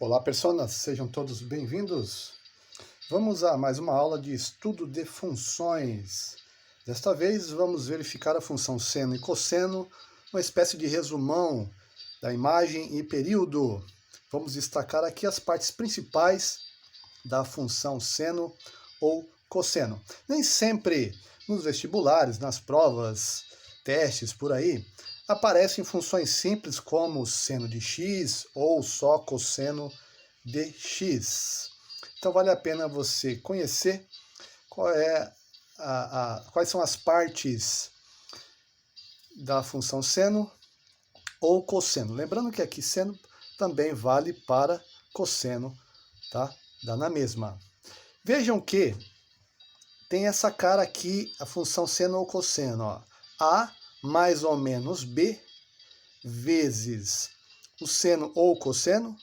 Olá, personas, sejam todos bem-vindos. Vamos a mais uma aula de estudo de funções. Desta vez vamos verificar a função seno e cosseno, uma espécie de resumão da imagem e período. Vamos destacar aqui as partes principais da função seno ou cosseno. Nem sempre nos vestibulares, nas provas, testes por aí, aparecem funções simples como seno de x ou só cosseno de x. Então vale a pena você conhecer quais são as partes da função seno ou cosseno. Lembrando que aqui seno também vale para cosseno, tá? Dá na mesma. Vejam que tem essa cara aqui, a função seno ou cosseno, ó. A mais ou menos B vezes o seno ou cosseno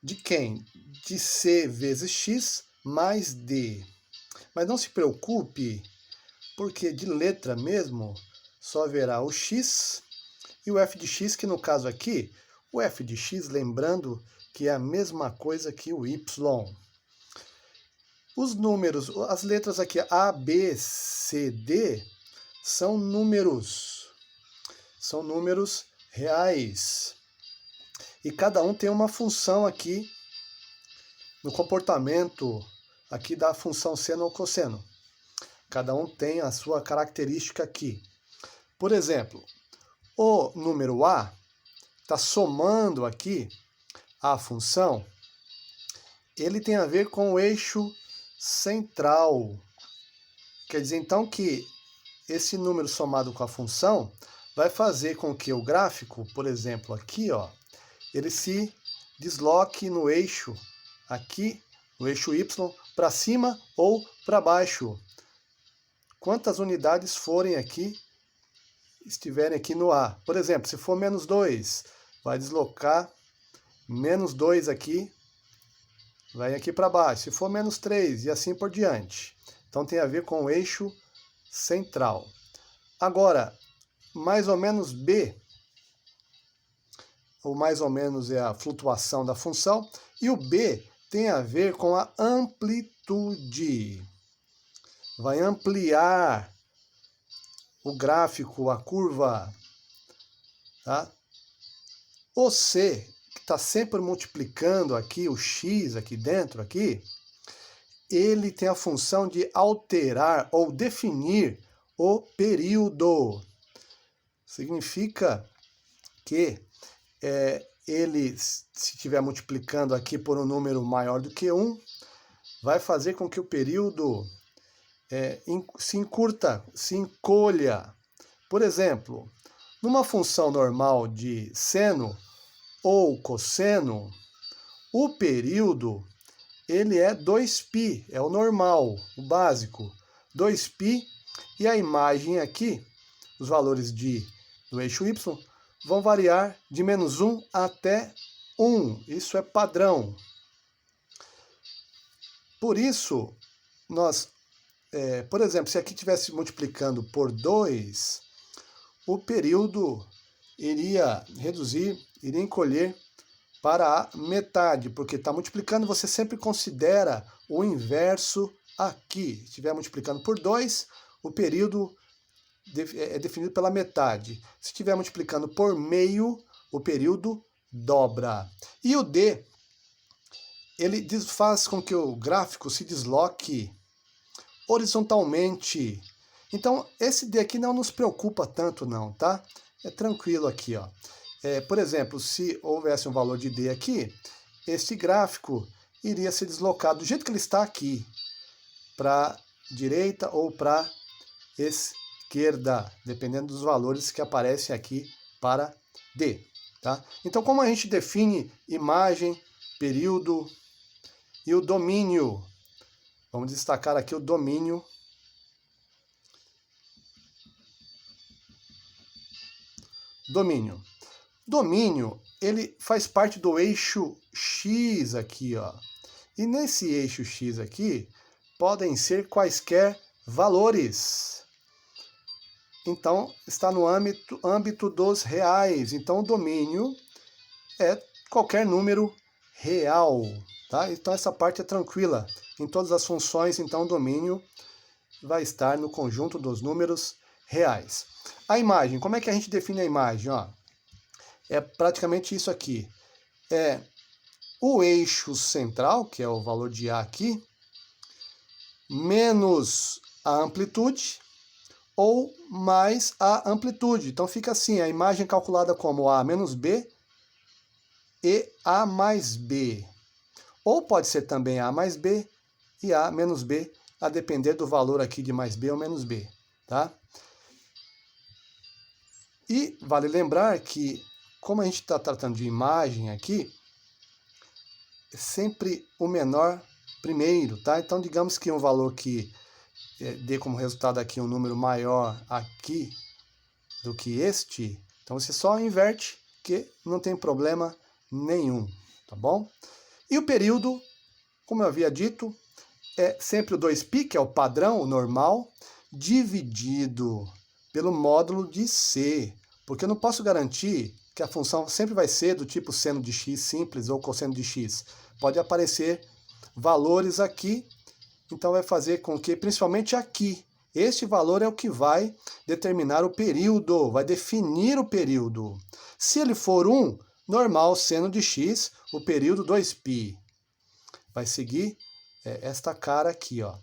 de quem? De C vezes X mais D. Mas não se preocupe, porque de letra mesmo só haverá o X e o f de x, que no caso aqui, o f de x, lembrando que é a mesma coisa que o y. Os números, as letras aqui A, B, C, D, são números reais. E cada um tem uma função aqui no comportamento aqui da função seno ou cosseno. Cada um tem a sua característica aqui. Por exemplo, o número A está somando aqui a função, ele tem a ver com o eixo central. Quer dizer, então, que esse número somado com a função vai fazer com que o gráfico, por exemplo, aqui, ó, ele se desloque no eixo aqui, no eixo Y, para cima ou para baixo. Quantas unidades forem aqui, estiverem aqui no A. Por exemplo, se for menos 2, vai deslocar menos 2 aqui, vai aqui para baixo. Se for menos 3 e assim por diante. Então tem a ver com o eixo central. Agora, mais ou menos B, ou mais ou menos é a flutuação da função, e o B tem a ver com a amplitude. Vai ampliar o gráfico, a curva, tá? O C, que está sempre multiplicando aqui, o x aqui dentro, aqui, ele tem a função de alterar ou definir o período. Significa que ele, se estiver multiplicando aqui por um número maior do que 1, vai fazer com que o período se encurta, se encolha. Por exemplo, numa função normal de seno ou cosseno, o período ele é 2π, é o normal, o básico. 2π, e a imagem aqui, os valores do eixo y, vão variar de menos 1 até 1. Isso é padrão. Por isso, por exemplo, se aqui estivesse multiplicando por 2, o período iria reduzir, iria encolher para a metade, porque está multiplicando, você sempre considera o inverso aqui. Se estiver multiplicando por 2, o período é definido pela metade. Se estiver multiplicando por meio, o período dobra. E o D, ele faz com que o gráfico se desloque horizontalmente. Então, esse D aqui não nos preocupa tanto não, tá? É tranquilo aqui, ó. Por exemplo, se houvesse um valor de D aqui, este gráfico iria se deslocar do jeito que ele está aqui, para direita ou para esquerda, dependendo dos valores que aparecem aqui para D. Tá? Então, como a gente define imagem, período e o domínio? Vamos destacar aqui o domínio. Domínio, ele faz parte do eixo X aqui, ó. E nesse eixo X aqui, podem ser quaisquer valores. Então, está no âmbito dos reais. Então, o domínio é qualquer número real, tá? Então essa parte é tranquila. Em todas as funções, então o domínio vai estar no conjunto dos números reais. A imagem, como é que a gente define a imagem? Ó, é praticamente isso aqui. É o eixo central, que é o valor de A aqui, menos a amplitude, ou mais a amplitude. Então fica assim, a imagem calculada como A menos B e A mais B. Ou pode ser também A mais B e A menos B, a depender do valor aqui de mais B ou menos B, tá? E vale lembrar que, como a gente está tratando de imagem aqui, é sempre o menor primeiro, tá? Então digamos que um valor que dê como resultado aqui um número maior aqui do que este, então você só inverte, que não tem problema nenhum, tá bom? E o período, como eu havia dito, é sempre o 2π, que é o padrão, o normal, dividido pelo módulo de c, porque eu não posso garantir que a função sempre vai ser do tipo seno de x simples ou cosseno de x. Pode aparecer valores aqui, então vai fazer com que, principalmente aqui, este valor é o que vai determinar o período, vai definir o período. Se ele for 1, normal seno de x, o período 2π. Vai seguir esta cara aqui, ó.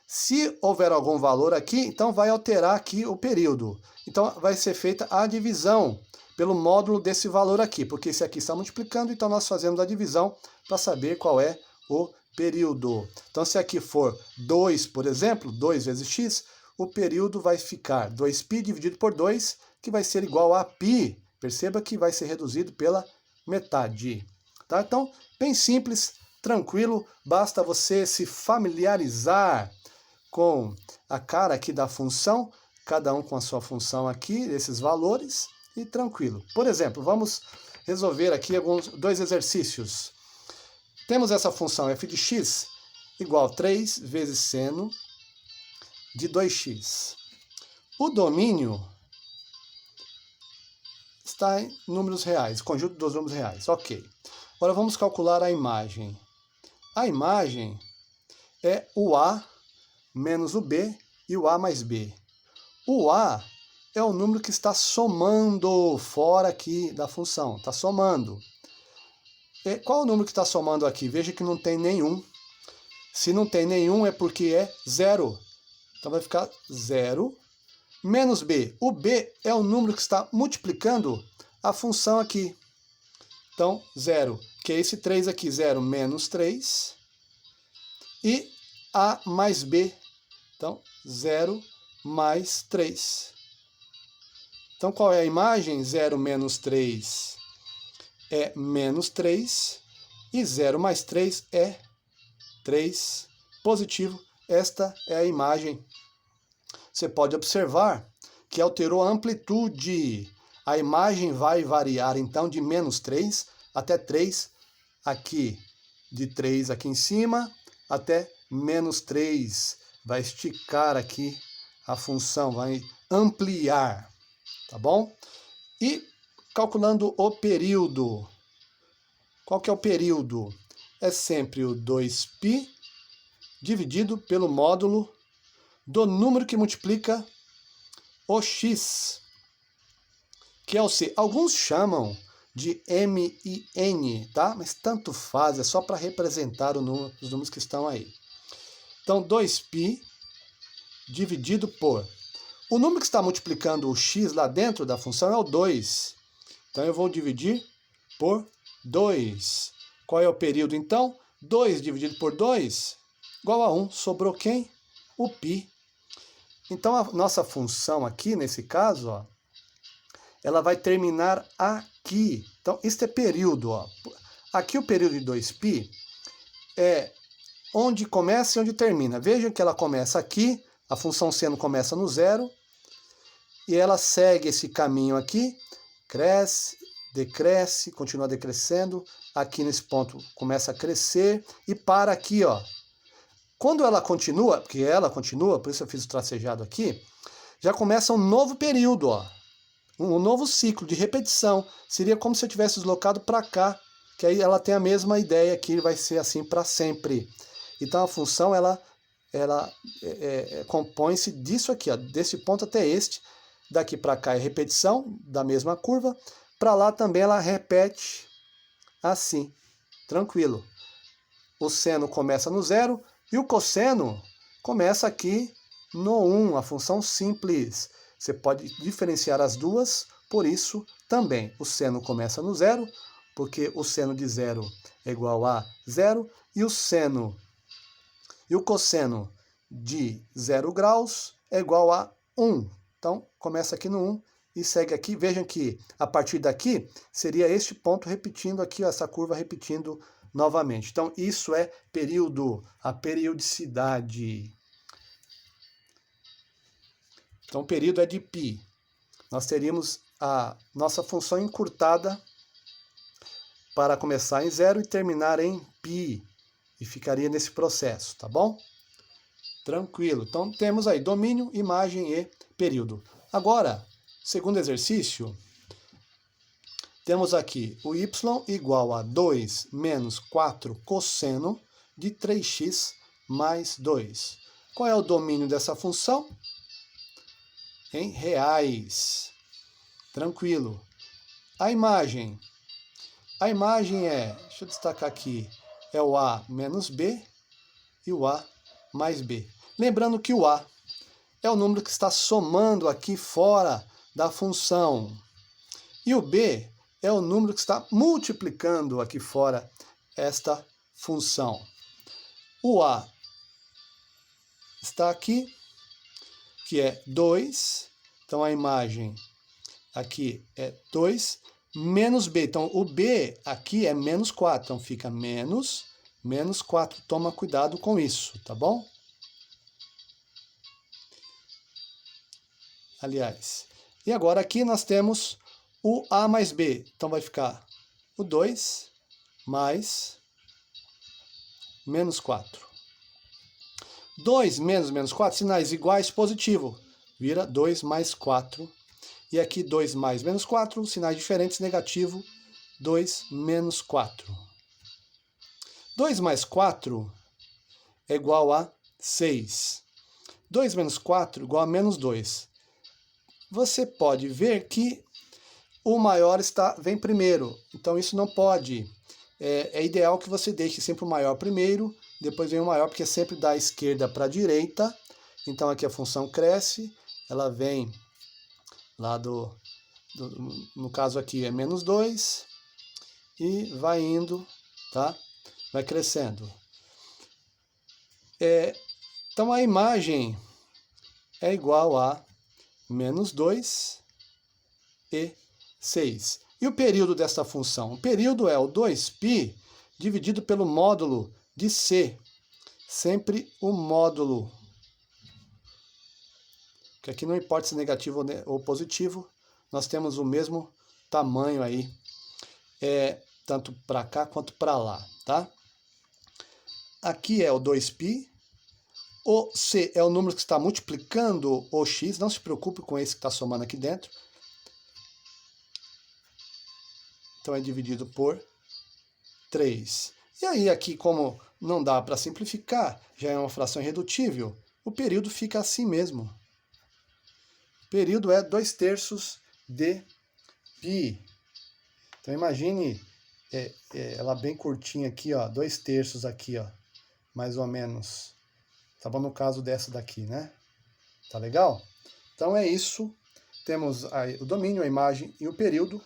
Se houver algum valor aqui, então vai alterar aqui o período. Então vai ser feita a divisão pelo módulo desse valor aqui, porque esse aqui está multiplicando, então nós fazemos a divisão para saber qual é o período. Então se aqui for 2, por exemplo, 2 vezes x, o período vai ficar 2π dividido por 2, que vai ser igual a π. Perceba que vai ser reduzido pela metade. Tá? Então, bem simples, tranquilo, basta você se familiarizar com a cara aqui da função, cada um com a sua função aqui, esses valores, e tranquilo. Por exemplo, vamos resolver aqui dois exercícios. Temos essa função f de x igual a 3 vezes seno de 2x. O domínio está em números reais, conjunto dos números reais, ok. Agora vamos calcular a imagem. A imagem é o A menos o B e o A mais B. O A é o número que está somando fora aqui da função, está somando. E qual o número que está somando aqui? Veja que não tem nenhum. Se não tem nenhum é porque é zero. Então vai ficar 0 menos B. O B é o número que está multiplicando a função aqui. Então, 0, que é esse 3 aqui, 0 menos 3. E A mais B. Então, 0 mais 3. Então, qual é a imagem? 0 menos 3 é menos 3. E 0 mais 3 é 3. Positivo. Esta é a imagem. Você pode observar que alterou a amplitude. A imagem vai variar, então, de menos 3 até 3 aqui. De 3 aqui em cima até menos 3. Vai esticar aqui a função, vai ampliar, tá bom? E calculando o período. Qual que é o período? É sempre o 2π dividido pelo módulo do número que multiplica o x, que é o c. Alguns chamam de m e n, tá? Mas tanto faz, é só para representar os números que estão aí. Então, 2π dividido por... O número que está multiplicando o x lá dentro da função é o 2. Então, eu vou dividir por 2. Qual é o período, então? 2 dividido por 2 igual a 1. Sobrou quem? O π. Então, a nossa função aqui, nesse caso, ó, ela vai terminar aqui. Então, isso é período. Ó. Aqui o período de 2π é onde começa e onde termina. Vejam que ela começa aqui, a função seno começa no 0, e ela segue esse caminho aqui, cresce, decresce, continua decrescendo, aqui nesse ponto começa a crescer, e para aqui, ó. Quando ela continua, porque ela continua, por isso eu fiz o tracejado aqui, já começa um novo período, ó. Um novo ciclo de repetição. Seria como se eu tivesse deslocado para cá, que aí ela tem a mesma ideia que vai ser assim para sempre. Então a função ela compõe-se disso aqui, ó, desse ponto até este. Daqui para cá é repetição da mesma curva. Para lá também ela repete assim, tranquilo. O seno começa no 0 e o cosseno começa aqui no 1, a função simples. Você pode diferenciar as duas, por isso também o seno começa no 0, porque o seno de 0 é igual a 0, e o cosseno de 0 graus é igual a 1. Então, começa aqui no 1 e segue aqui. Vejam que a partir daqui seria este ponto repetindo aqui, ó, essa curva repetindo novamente. Então, isso é período, a periodicidade. Então, o período é de π. Nós teríamos a nossa função encurtada para começar em 0 e terminar em π. E ficaria nesse processo, tá bom? Tranquilo. Então, temos aí domínio, imagem e período. Agora, segundo exercício, temos aqui o y igual a 2 menos 4 cosseno de 3x mais 2. Qual é o domínio dessa função? Em reais. Tranquilo. A imagem deixa eu destacar aqui, é o a menos b e o a mais b. Lembrando que o a é o número que está somando aqui fora da função. E o b é o número que está multiplicando aqui fora esta função. O a está aqui, que é 2. Então a imagem aqui é 2 menos b. Então o b aqui é menos 4. Então fica menos 4. Toma cuidado com isso, tá bom? Aliás. E agora aqui nós temos o a mais b. Então vai ficar o 2 mais menos 4. 2 menos 4, sinais iguais, positivo. Vira 2 mais 4. E aqui 2 mais menos 4, sinais diferentes, negativo, 2 menos 4. 2 mais 4 é igual a 6. 2 menos 4 é igual a menos 2. Você pode ver que o maior vem primeiro. Então isso não pode. É ideal que você deixe sempre o maior primeiro, depois vem o maior, porque é sempre da esquerda para a direita. Então aqui a função cresce, ela vem lá no caso aqui é menos 2, e vai indo, tá? Vai crescendo. Então a imagem é igual a menos 2 e 6. E o período dessa função? O período é o 2π dividido pelo módulo de c. Sempre o módulo. Que aqui não importa se é negativo ou positivo, nós temos o mesmo tamanho aí, tanto para cá quanto para lá, tá? Aqui é o 2π, o c é o número que está multiplicando o x, não se preocupe com esse que está somando aqui dentro. Então é dividido por 3. E aí aqui, como não dá para simplificar, já é uma fração irredutível, o período fica assim mesmo. O período é 2/3 de π. Então imagine ela bem curtinha aqui, ó, 2/3 aqui, ó, mais ou menos. Tá bom no caso dessa daqui, né? Tá legal? Então é isso. Temos aí o domínio, a imagem e o período.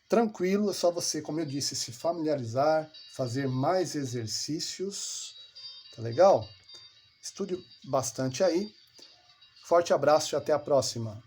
Tranquilo, é só você, como eu disse, se familiarizar, fazer mais exercícios. Tá legal? Estude bastante aí. Forte abraço e até a próxima.